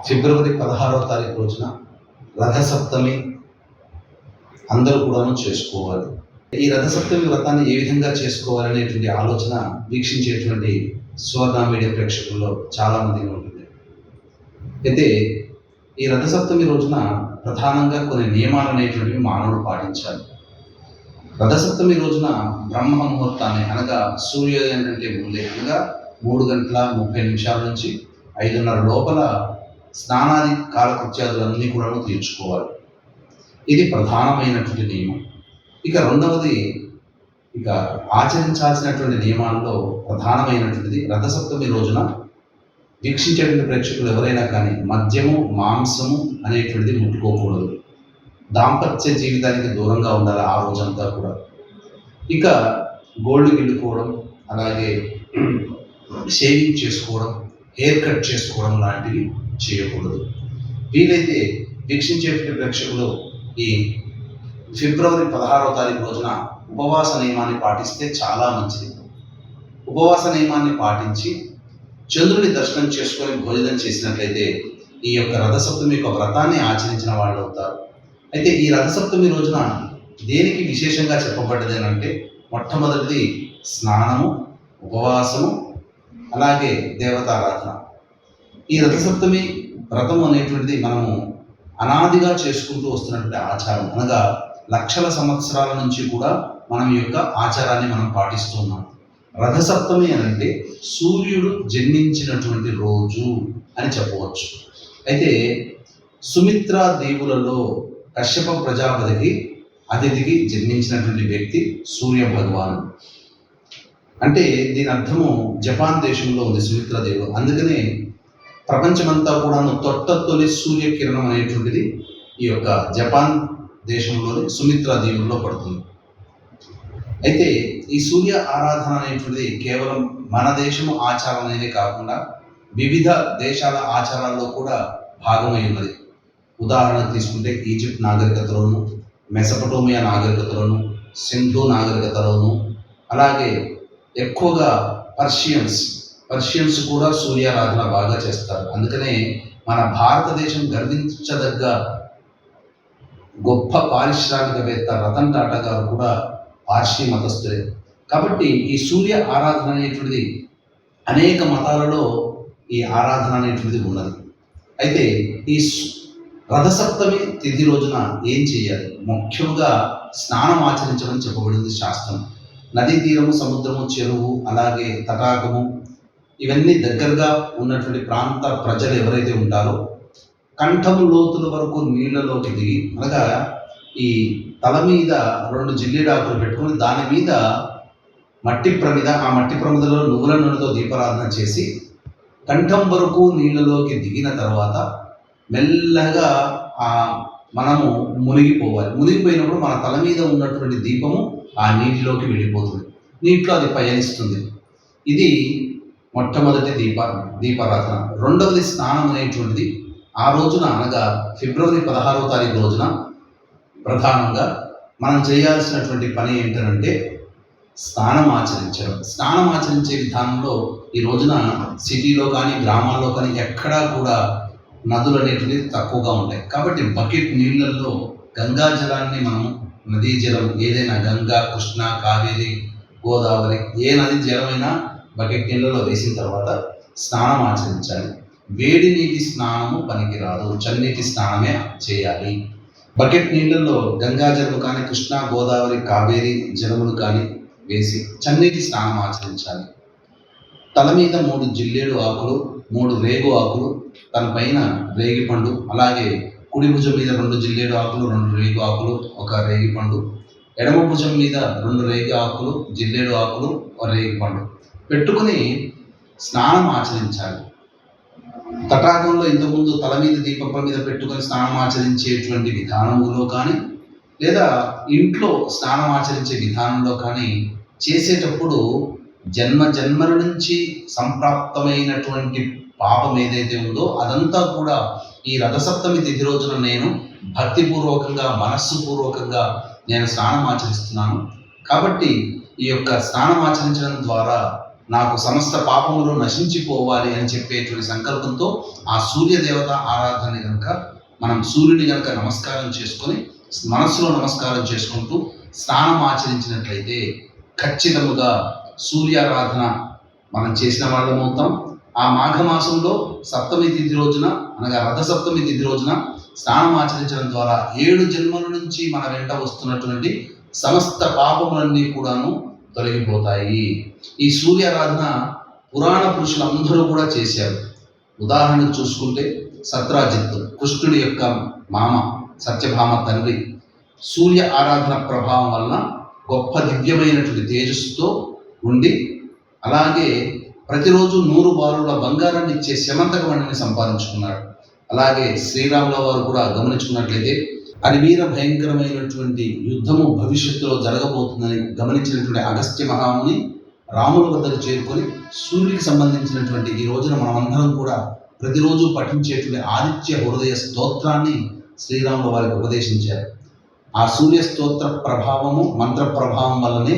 ఫిబ్రవరి 16వ తారీఖు రోజున రథసప్తమి అందరూ కూడాను చేసుకోవాలి. ఈ రథసప్తమి వ్రతాన్ని ఏ విధంగా చేసుకోవాలనేటువంటి ఆలోచన వీక్షించేటువంటి సువర్ణ మీడియా ప్రేక్షకుల్లో చాలామందికి ఉంటుంది. అయితే ఈ రథసప్తమి రోజున ప్రధానంగా కొన్ని నియమాలు అనేటువంటివి మానవుడు పాటించాలి. రథసప్తమి రోజున బ్రహ్మ ముహూర్తాన్ని అనగా సూర్యోదయం కంటే ముందే అనగా 3:30 నుంచి 5:30 లోపల స్నానాది కాలకృత్యాదులన్నీ కూడా తీర్చుకోవాలి. ఇది ప్రధానమైనటువంటి నియమం. ఇక రెండవది, ఆచరించాల్సినటువంటి నియమాల్లో ప్రధానమైనటువంటిది రథసప్తమి రోజున వీక్షించేటువంటి ప్రేక్షకులు ఎవరైనా కానీ మద్యము మాంసము అనేటువంటిది ముట్టుకోకూడదు. దాంపత్య జీవితానికి దూరంగా ఉండాలి ఆ రోజంతా కూడా. ఇక గోల్డ్ గిల్లుకోవడం, అలాగే షేవింగ్ చేసుకోవడం, హెయిర్ కట్ చేసుకోవడం లాంటివి చేయకూడదు. వీలైతే వీక్షించేటువంటి ప్రేక్షకులు ఈ ఫిబ్రవరి 16వ తారీఖు రోజున ఉపవాస నియమాన్ని పాటిస్తే చాలా మంచిది. ఉపవాస నియమాన్ని పాటించి చంద్రుని దర్శనం చేసుకొని భోజనం చేసినట్లయితే ఈ యొక్క రథసప్తమి యొక్క వ్రతాన్ని ఆచరించిన వాళ్ళు అవుతారు. అయితే ఈ రథసప్తమి రోజున దేనికి విశేషంగా చెప్పబడ్డది అంటే మొట్టమొదటిది స్నానము, ఉపవాసము, అలాగే దేవతారాధన. ఈ రథసప్తమి వ్రతం అనేటువంటిది మనము అనాదిగా చేసుకుంటూ వస్తున్నటువంటి ఆచారం. అనగా లక్షల సంవత్సరాల నుంచి కూడా మనం యొక్క ఆచారాన్ని మనం పాటిస్తున్నాం. రథసప్తమి అంటే సూర్యుడు జన్మించినటువంటి రోజు అని చెప్పవచ్చు. అయితే సుమిత్రా దేవులలో కశ్యప ప్రజాపతికి అతిథికి జన్మించినటువంటి వ్యక్తి సూర్య భగవాను. అంటే దీని అర్థము జపాన్ దేశంలో ఉంది సుమిత్రా దేవుడు. అందుకనే ప్రపంచమంతా కూడా తొలి సూర్యకిరణం అనేటువంటిది ఈ యొక్క జపాన్ దేశంలోని సుమిత్రా దీవుల్లో పడుతుంది. అయితే ఈ సూర్య ఆరాధన అనేటువంటిది కేవలం మన దేశము ఆచారం అనేది కాకుండా వివిధ దేశాల ఆచారాల్లో కూడా భాగమై ఉన్నది. ఉదాహరణకు తీసుకుంటే ఈజిప్ట్ నాగరికతలోను, మెసపటోమియా నాగరికతలోను, సింధు నాగరికతలోను, అలాగే ఎక్కువగా పర్షియన్స్ కూడా సూర్యారాధన బాగా చేస్తారు. అందుకనే మన భారతదేశం గర్వించదగ్గ గొప్ప పారిశ్రామికవేత్త రతన్ టాటా గారు కూడా పార్సీ మతస్థులే. కాబట్టి ఈ సూర్య ఆరాధన అనేటువంటిది అనేక మతాలలో ఈ ఆరాధన అనేటువంటిది ఉన్నది. అయితే ఈ రథసప్తమి తిథి రోజున ఏం చేయాలి? ముఖ్యంగా స్నానం ఆచరించడం చెప్పబడింది శాస్త్రం. నదీ తీరము, సముద్రము, చెరువు, అలాగే తటాకము ఇవన్నీ దగ్గరగా ఉన్నటువంటి ప్రాంత ప్రజలు ఎవరైతే ఉంటారో కంఠము లోతుల వరకు నీళ్లలోకి దిగి, అనగా ఈ తల మీద 2 జిల్లేడాకులు పెట్టుకొని దాని మీద మట్టి ప్రమిద, ఆ మట్టి ప్రమిదలో నువ్వుల నూనెతో దీపారాధన చేసి కంఠం వరకు నీళ్ళలోకి దిగిన తర్వాత మెల్లగా మనము మునిగిపోవాలి. మునిగిపోయినప్పుడు మన తల మీద ఉన్నటువంటి దీపము ఆ నీటిలోకి వెళ్ళిపోతుంది, నీటిలో అది పయనిస్తుంది. ఇది మొట్టమొదటి దీపారాధన. రెండవది స్నానం అనేటువంటిది ఆ రోజున, అనగా ఫిబ్రవరి 16వ తారీఖు రోజున ప్రధానంగా మనం చేయాల్సినటువంటి పని ఏంటంటే స్నానం ఆచరించడం. స్నానం ఆచరించే విధానంలో ఈ రోజున సిటీలో కానీ గ్రామాల్లో కానీ ఎక్కడా కూడా నదులు అనేటువంటివి తక్కువగా ఉంటాయి. కాబట్టి బకెట్ నీళ్ళల్లో గంగా జలాన్ని మనము, నదీ జలం ఏదైనా గంగా, కృష్ణ, కావేరి, గోదావరి ఏ నది జలమైనా బకెట్ నీళ్ళలో వేసిన తర్వాత స్నానం ఆచరించాలి. వేడి నీటి స్నానము పనికిరాదు, చన్నీటి స్నానమే చేయాలి. బకెట్ నీళ్ళల్లో గంగా జలము కానీ, కృష్ణ, గోదావరి, కావేరి జలములు కానీ వేసి చన్నీటి స్నానం ఆచరించాలి. తల మీద 3 జిల్లేడు ఆకులు, 3 రేగు ఆకులు, తన పైన రేగిపండు, అలాగే కుడి భుజం మీద 2 జిల్లేడు ఆకులు, 2 రేగు ఆకులు, 1 రేగిపండు, ఎడమ భుజం మీద 2 రేగి ఆకులు, జిల్లేడు ఆకులు, 1 రేగిపండు పెట్టుకుని స్నానం ఆచరించాలి. తటాకంలో ఇంతకుముందు తల మీద దీపం మీద పెట్టుకొని స్నానం ఆచరించేటువంటి విధానంలో కానీ, లేదా ఇంట్లో స్నానం ఆచరించే విధానంలో కానీ చేసేటప్పుడు జన్మల నుంచి సంప్రాప్తమైనటువంటి పాపం ఏదైతే ఉందో అదంతా కూడా ఈ రథసప్తమి తిథి రోజున నేను భక్తిపూర్వకంగా, మనస్సుపూర్వకంగా నేను స్నానం ఆచరిస్తున్నాను. కాబట్టి ఈ యొక్క స్నానం ఆచరించడం ద్వారా నాకు సమస్త పాపములు నశించిపోవాలి అని చెప్పేటువంటి సంకల్పంతో ఆ సూర్యదేవత ఆరాధనని కనుక మనం సూర్యుని కనుక నమస్కారం చేసుకొని మనస్సులో నమస్కారం చేసుకుంటూ స్నానం ఆచరించినట్లయితే ఖచ్చితముగా సూర్యారాధన మనం చేసిన వాళ్ళం అవుతాం. ఆ మాఘమాసంలో సప్తమి తిథి రోజున అనగా రథసప్తమి తిథి రోజున స్నానం ఆచరించడం ద్వారా 7 జన్మల నుంచి మన వెంట వస్తున్నటువంటి సమస్త పాపములన్నీ కూడాను తొలగిపోతాయి. ఈ సూర్యారాధన పురాణ పురుషులందరూ కూడా చేశారు. ఉదాహరణకు చూసుకుంటే సత్రాజిత్, కృష్ణుడి యొక్క మామ, సత్యభామ తండ్రి, సూర్య ఆరాధన ప్రభావం వలన గొప్ప దివ్యమైనటువంటి తేజస్సుతో ఉండి అలాగే ప్రతిరోజు 100 బాలుల బంగారాన్ని ఇచ్చే శమంతక మణిని సంపాదించుకున్నాడు. అలాగే శ్రీరాముల వారు కూడా గమనించుకున్నట్లయితే అది వీర భయంకరమైనటువంటి యుద్ధము భవిష్యత్తులో జరగబోతుందని గమనించినటువంటి అగస్త్య మహాముని రాముల వద్దకు చేరుకొని సూర్యుడికి సంబంధించినటువంటి ఈ రోజున మనమందరం కూడా ప్రతిరోజు పఠించేటువంటి ఆదిత్య హృదయ స్తోత్రాన్ని శ్రీరాముల వారికి ఉపదేశించారు. ఆ సూర్య స్తోత్ర ప్రభావము, మంత్ర ప్రభావం వల్లనే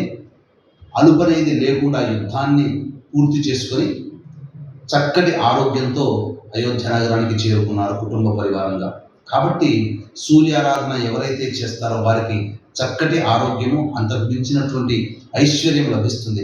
అలుపనేది లేకుండా యుద్ధాన్ని పూర్తి చేసుకొని చక్కటి ఆరోగ్యంతో అయోధ్య నగరానికి చేరుకున్నారు కుటుంబ పరివారంగా. కాబట్టి సూర్యారాధన ఎవరైతే చేస్తారో వారికి చక్కటి ఆరోగ్యము, అంతకు మించినటువంటి ఐశ్వర్యం లభిస్తుంది.